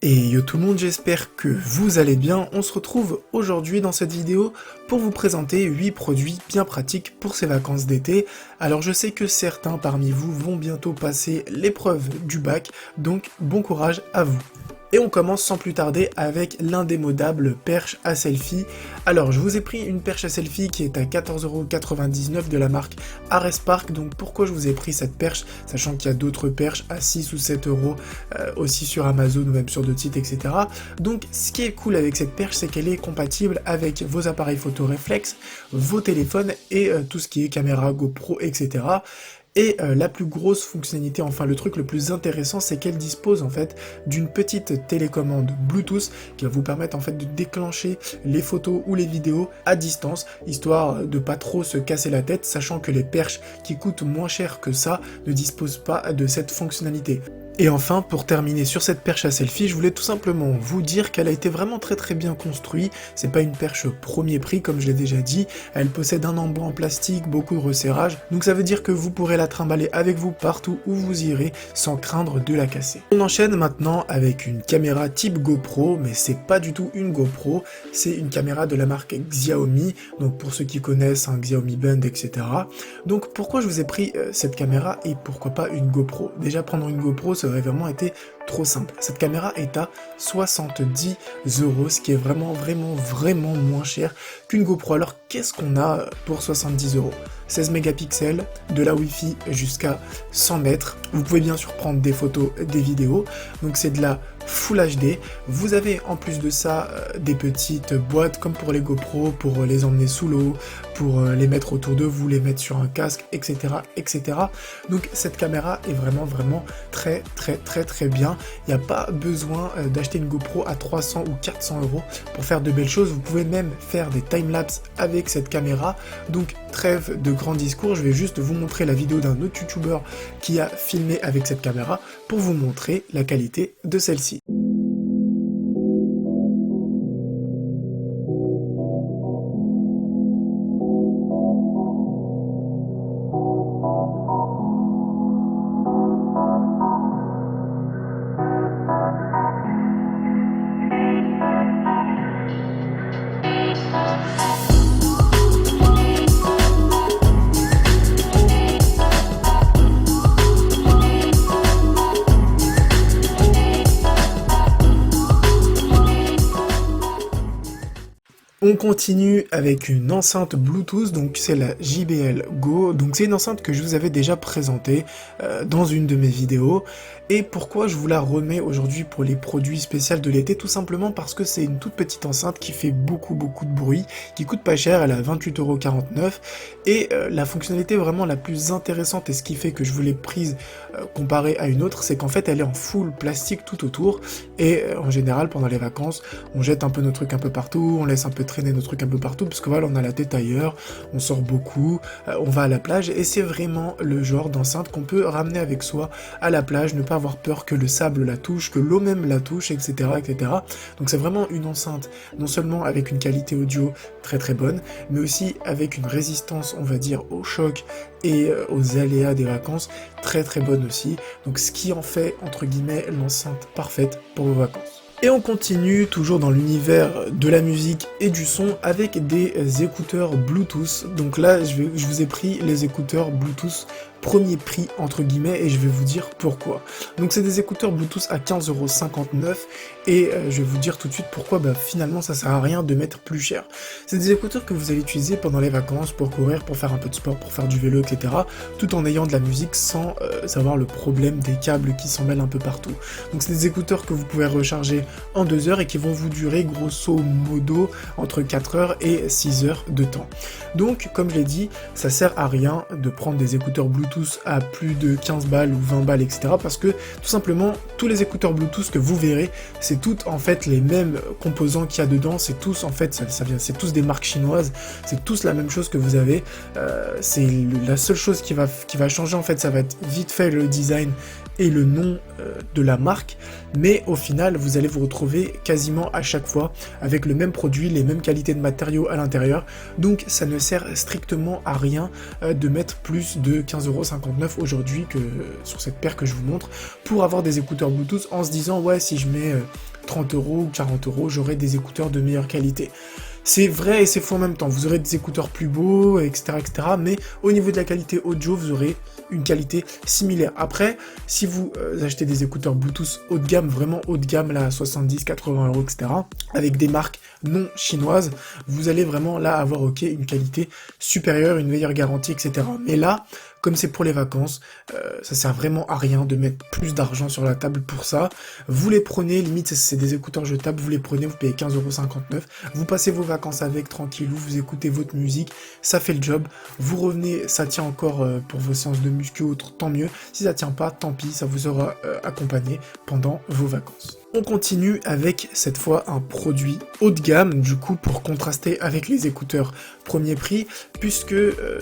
Et yo tout le monde, j'espère que vous allez bien. On se retrouve aujourd'hui dans cette vidéo pour vous présenter 8 produits bien pratiques pour ces vacances d'été. Alors je sais que certains parmi vous vont bientôt passer l'épreuve du bac, donc bon courage à vous. Et on commence sans plus tarder avec l'indémodable perche à selfie. Alors je vous ai pris une perche à selfie qui est à 14,99€ de la marque Arespark. Donc pourquoi je vous ai pris cette perche, sachant qu'il y a d'autres perches à 6 ou 7€ aussi sur Amazon ou même sur d'autres sites, etc. Donc ce qui est cool avec cette perche, c'est qu'elle est compatible avec vos appareils photo réflexes, vos téléphones et tout ce qui est caméra, GoPro, etc. Et la plus grosse fonctionnalité, enfin le truc le plus intéressant, c'est qu'elle dispose en fait d'une petite télécommande Bluetooth qui va vous permettre en fait de déclencher les photos ou les vidéos à distance, histoire de pas trop se casser la tête, sachant que les perches qui coûtent moins cher que ça ne disposent pas de cette fonctionnalité. Et enfin, pour terminer sur cette perche à selfie, je voulais tout simplement vous dire qu'elle a été vraiment très bien construite. C'est pas une perche premier prix comme je l'ai déjà dit, elle possède un embout en plastique, beaucoup de resserrage, donc ça veut dire que vous pourrez la trimballer avec vous partout où vous irez sans craindre de la casser. On enchaîne maintenant avec une caméra type GoPro, mais c'est pas du tout une GoPro, c'est une caméra de la marque Xiaomi, donc pour ceux qui connaissent un Xiaomi Band, etc. Donc pourquoi je vous ai pris cette caméra et pourquoi pas une GoPro? Déjà prendre une GoPro, ça aurait vraiment été trop simple. Cette caméra est à 70€, ce qui est vraiment moins cher qu'une GoPro. Alors qu'est-ce qu'on a pour 70€? 16 mégapixels, de la Wi-Fi jusqu'à 100 mètres. Vous pouvez bien sûr prendre des photos, des vidéos. Donc c'est de la Full HD. Vous avez en plus de ça des petites boîtes comme pour les GoPro, pour les emmener sous l'eau, pour les mettre autour de vous, les mettre sur un casque, etc. etc. Donc cette caméra est vraiment très bien. Il n'y a pas besoin d'acheter une GoPro à 300 ou 400€ pour faire de belles choses. Vous pouvez même faire des timelapses avec cette caméra. Donc trêve de grands discours, je vais juste vous montrer la vidéo d'un autre youtubeur qui a filmé avec cette caméra pour vous montrer la qualité de celle-ci. On continue avec une enceinte Bluetooth, donc c'est la JBL Go, donc c'est une enceinte que je vous avais déjà présentée dans une de mes vidéos. Et pourquoi je vous la remets aujourd'hui pour les produits spéciaux de l'été? Tout simplement parce que c'est une toute petite enceinte qui fait beaucoup de bruit, qui coûte pas cher, elle est à 28,49€, et la fonctionnalité vraiment la plus intéressante et ce qui fait que je vous l'ai prise comparée à une autre, c'est qu'en fait elle est en full plastique tout autour, et en général pendant les vacances, on jette un peu nos trucs un peu partout, on laisse un peu traîner nos trucs un peu partout, parce que voilà, on a la tête ailleurs, on sort beaucoup, on va à la plage, et c'est vraiment le genre d'enceinte qu'on peut ramener avec soi à la plage, ne pas avoir peur que le sable la touche, que l'eau même la touche, etc. etc. Donc c'est vraiment une enceinte, non seulement avec une qualité audio très bonne, mais aussi avec une résistance, on va dire, au choc et aux aléas des vacances, très bonne aussi. Donc ce qui en fait, entre guillemets, l'enceinte parfaite pour vos vacances. Et on continue toujours dans l'univers de la musique et du son avec des écouteurs Bluetooth. Donc là, je vous ai pris les écouteurs Bluetooth premier prix entre guillemets et je vais vous dire pourquoi. Donc c'est des écouteurs Bluetooth à 15,59€ et je vais vous dire tout de suite pourquoi finalement ça sert à rien de mettre plus cher. C'est des écouteurs que vous allez utiliser pendant les vacances pour courir, pour faire un peu de sport, pour faire du vélo, etc. tout en ayant de la musique sans avoir le problème des câbles qui s'en mêlent un peu partout. Donc c'est des écouteurs que vous pouvez recharger en 2 heures et qui vont vous durer grosso modo entre 4 heures et 6 heures de temps. Donc comme je l'ai dit, ça sert à rien de prendre des écouteurs Bluetooth à plus de 15 balles ou 20 balles, etc. parce que tout simplement tous les écouteurs Bluetooth que vous verrez, c'est toutes en fait les mêmes composants qu'il y a dedans, c'est tous en fait c'est tous des marques chinoises, c'est tous la même chose que vous avez. C'est la seule chose qui va changer en fait, ça va être vite fait le design et le nom de la marque, mais au final vous allez vous retrouver quasiment à chaque fois avec le même produit, les mêmes qualités de matériaux à l'intérieur, donc ça ne sert strictement à rien de mettre plus de 15,59€ aujourd'hui que sur cette paire que je vous montre pour avoir des écouteurs Bluetooth en se disant ouais, si je mets 30 € ou 40 €, j'aurai des écouteurs de meilleure qualité. C'est vrai et c'est faux en même temps, vous aurez des écouteurs plus beaux, etc., etc., mais au niveau de la qualité audio, vous aurez une qualité similaire. Après, si vous achetez des écouteurs Bluetooth haut de gamme, vraiment haut de gamme, là, à 70, 80 €, etc., avec des marques non chinoises, vous allez vraiment là avoir, ok, une qualité supérieure, une meilleure garantie, etc. Mais là, comme c'est pour les vacances, ça sert vraiment à rien de mettre plus d'argent sur la table pour ça. Vous les prenez, limite c'est des écouteurs jetables, vous les prenez, vous payez 15,59 €, vous passez vos vacances avec tranquillou, vous écoutez votre musique, ça fait le job, vous revenez, ça tient encore pour vos séances de muscu ou autre, tant mieux. Si ça tient pas, tant pis, ça vous aura accompagné pendant vos vacances. On continue avec cette fois un produit haut de gamme, du coup pour contraster avec les écouteurs premier prix, puisque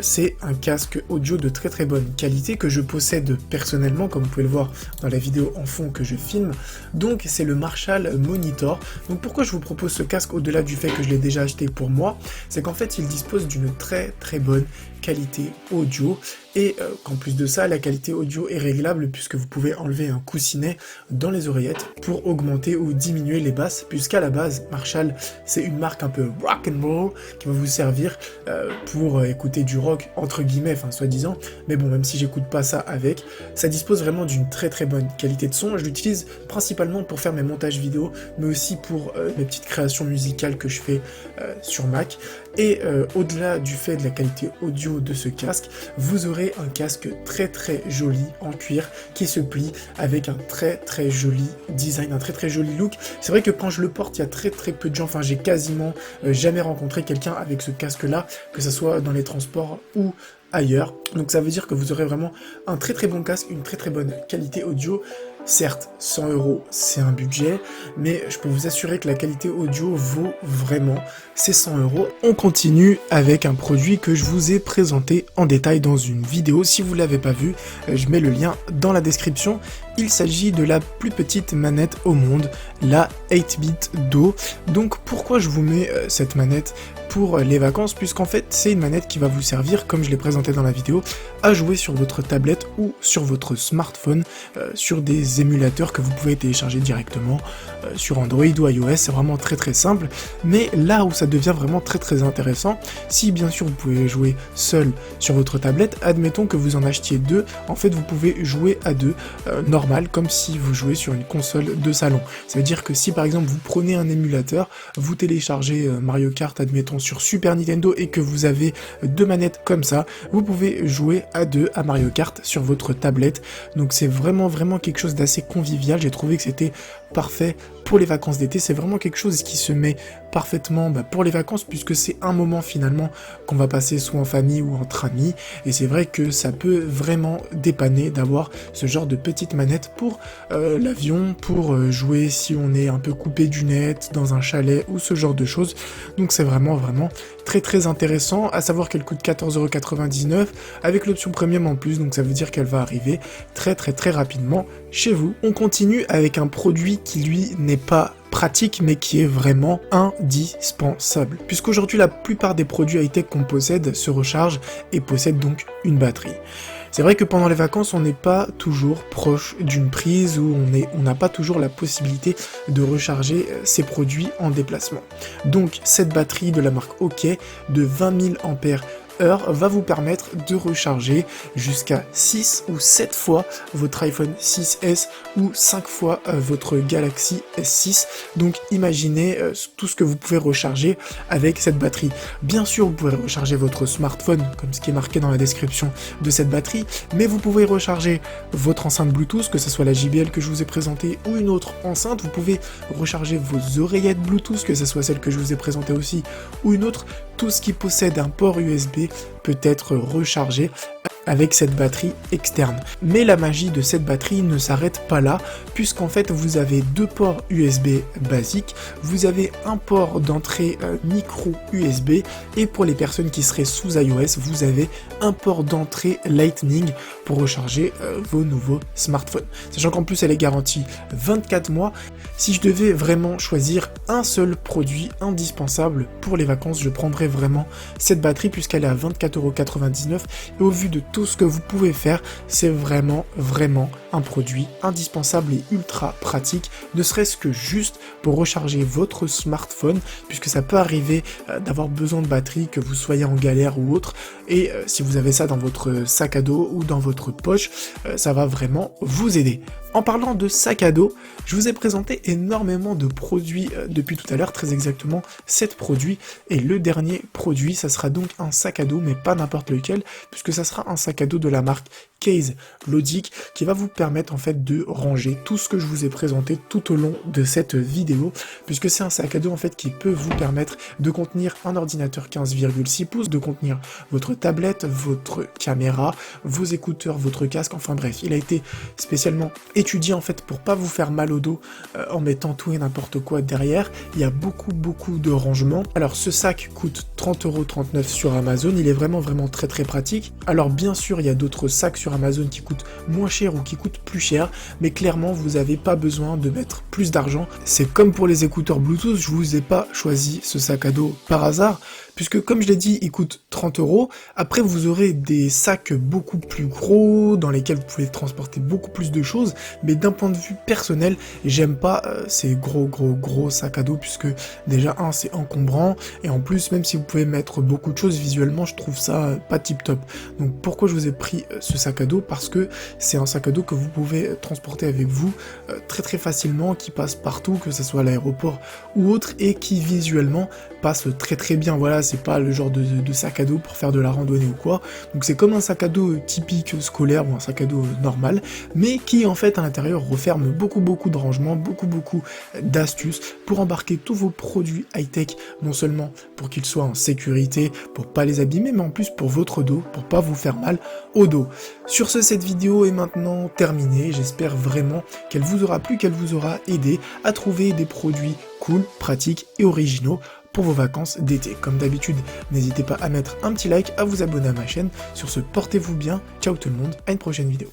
c'est un casque audio de très très bonne qualité que je possède personnellement, comme vous pouvez le voir dans la vidéo en fond que je filme. Donc c'est le Marshall Monitor. Donc pourquoi je vous propose ce casque au-delà du fait que je l'ai déjà acheté pour moi, c'est qu'en fait il dispose d'une très très bonne qualité audio et qu'en plus de ça la qualité audio est réglable puisque vous pouvez enlever un coussinet dans les oreillettes pour augmenter ou diminuer les basses, puisqu'à la base Marshall c'est une marque un peu rock and roll qui va vous servir pour écouter du rock entre guillemets, enfin soi-disant, mais bon, même si j'écoute pas ça avec, ça dispose vraiment d'une très très bonne qualité de son. Je l'utilise principalement pour faire mes montages vidéo, mais aussi pour mes petites créations musicales que je fais sur Mac. Et au-delà du fait de la qualité audio de ce casque, vous aurez un casque très très joli en cuir qui se plie avec un très très joli design, un très très joli look. C'est vrai que quand je le porte, il y a très très peu de gens, enfin j'ai quasiment jamais rencontré quelqu'un avec ce casque là, que ce soit dans les transports ou ailleurs. Donc ça veut dire que vous aurez vraiment un très très bon casque, une très très bonne qualité audio. Certes, 100 € c'est un budget, mais je peux vous assurer que la qualité audio vaut vraiment ces 100 €. On continue avec un produit que je vous ai présenté en détail dans une vidéo. Si vous ne l'avez pas vu, je mets le lien dans la description. Il s'agit de la plus petite manette au monde, la 8-bit Do. Donc pourquoi je vous mets cette manette pour les vacances, puisqu'en fait c'est une manette qui va vous servir, comme je l'ai présenté dans la vidéo, à jouer sur votre tablette ou sur votre smartphone, sur des émulateurs que vous pouvez télécharger directement sur Android ou iOS. C'est vraiment très très simple, mais là où ça devient vraiment très très intéressant, si bien sûr vous pouvez jouer seul sur votre tablette, admettons que vous en achetiez deux, en fait vous pouvez jouer à deux, normal, comme si vous jouez sur une console de salon. Ça veut dire que si par exemple vous prenez un émulateur, vous téléchargez Mario Kart, admettons, sur Super Nintendo et que vous avez deux manettes comme ça, vous pouvez jouer à deux à Mario Kart sur votre tablette. Donc c'est vraiment quelque chose d'assez convivial. J'ai trouvé que c'était parfait pour les vacances d'été. C'est vraiment quelque chose qui se met parfaitement pour les vacances, puisque c'est un moment finalement qu'on va passer soit en famille ou entre amis, et c'est vrai que ça peut vraiment dépanner d'avoir ce genre de petite manette pour l'avion, pour jouer si on est un peu coupé du net dans un chalet ou ce genre de choses. Donc c'est vraiment très intéressant, à savoir qu'elle coûte 14,99 € avec l'option premium en plus, donc ça veut dire qu'elle va arriver très rapidement chez vous. On continue avec un produit qui lui n'est pas pratique mais qui est vraiment indispensable, puisqu'aujourd'hui la plupart des produits high-tech qu'on possède se rechargent et possèdent donc une batterie. C'est vrai que pendant les vacances, on n'est pas toujours proche d'une prise, ou on n'a pas toujours la possibilité de recharger ces produits en déplacement. Donc cette batterie de la marque OK de 20 000 ampères va vous permettre de recharger jusqu'à 6 ou 7 fois votre iPhone 6S ou 5 fois votre Galaxy S6. Donc imaginez tout ce que vous pouvez recharger avec cette batterie. Bien sûr, vous pouvez recharger votre smartphone, comme ce qui est marqué dans la description de cette batterie, mais vous pouvez recharger votre enceinte Bluetooth, que ce soit la JBL que je vous ai présentée ou une autre enceinte. Vous pouvez recharger vos oreillettes Bluetooth, que ce soit celle que je vous ai présentée aussi ou une autre. Tout ce qui possède un port USB peut être rechargé avec cette batterie externe. Mais la magie de cette batterie ne s'arrête pas là, puisqu'en fait vous avez deux ports USB basiques, vous avez un port d'entrée micro USB, et pour les personnes qui seraient sous iOS, vous avez un port d'entrée Lightning pour recharger vos nouveaux smartphones. Sachant qu'en plus elle est garantie 24 mois, Si je devais vraiment choisir un seul produit indispensable pour les vacances, je prendrais vraiment cette batterie puisqu'elle est à 24,99 € et au vu de tout ce que vous pouvez faire, c'est vraiment un produit indispensable et ultra pratique, ne serait-ce que juste pour recharger votre smartphone puisque ça peut arriver d'avoir besoin de batterie, que vous soyez en galère ou autre, et si vous avez ça dans votre sac à dos ou dans votre poche, ça va vraiment vous aider. En parlant de sac à dos, je vous ai présenté énormément de produits depuis tout à l'heure, très exactement 7 produits, et le dernier produit, ça sera donc un sac à dos, mais pas n'importe lequel, puisque ça sera un sac à dos de la marque Case Logic, qui va vous permettre en fait de ranger tout ce que je vous ai présenté tout au long de cette vidéo, puisque c'est un sac à dos en fait qui peut vous permettre de contenir un ordinateur 15,6 pouces, de contenir votre tablette, votre caméra, vos écouteurs, votre casque, enfin bref, il a été spécialement étudié en fait pour pas vous faire mal au dos en mettant tout et n'importe quoi derrière. Il y a beaucoup de rangements. Alors ce sac coûte 30,39 € sur Amazon, il est vraiment très pratique. Alors bien sûr il y a d'autres sacs sur Amazon qui coûtent moins cher ou qui coûtent plus cher, mais clairement vous n'avez pas besoin de mettre plus d'argent. C'est comme pour les écouteurs Bluetooth, je vous ai pas choisi ce sac à dos par hasard, puisque comme je l'ai dit, il coûte 30 €. Après, vous aurez des sacs beaucoup plus gros, dans lesquels vous pouvez transporter beaucoup plus de choses, mais d'un point de vue personnel, j'aime pas ces gros sacs à dos, puisque déjà, c'est encombrant, et en plus, même si vous pouvez mettre beaucoup de choses, visuellement, je trouve ça pas tip top. Donc pourquoi je vous ai pris ce sac à dos? Parce que c'est un sac à dos que vous pouvez transporter avec vous très facilement, qui passe partout, que ce soit à l'aéroport ou autre, et qui visuellement passe très bien. Voilà, c'est pas le genre de sac à dos pour faire de la randonnée ou quoi, donc c'est comme un sac à dos typique scolaire ou un sac à dos normal, mais qui en fait à l'intérieur referme beaucoup de rangements, beaucoup d'astuces pour embarquer tous vos produits high-tech, non seulement pour qu'ils soient en sécurité, pour pas les abîmer, mais en plus pour votre dos, pour pas vous faire mal au dos. Sur ce, cette vidéo est maintenant terminée, j'espère vraiment qu'elle vous aura plu, qu'elle vous aura aidé à trouver des produits cool, pratiques et originaux pour vos vacances d'été. Comme d'habitude, n'hésitez pas à mettre un petit like, à vous abonner à ma chaîne. Sur ce, portez-vous bien, ciao tout le monde, à une prochaine vidéo.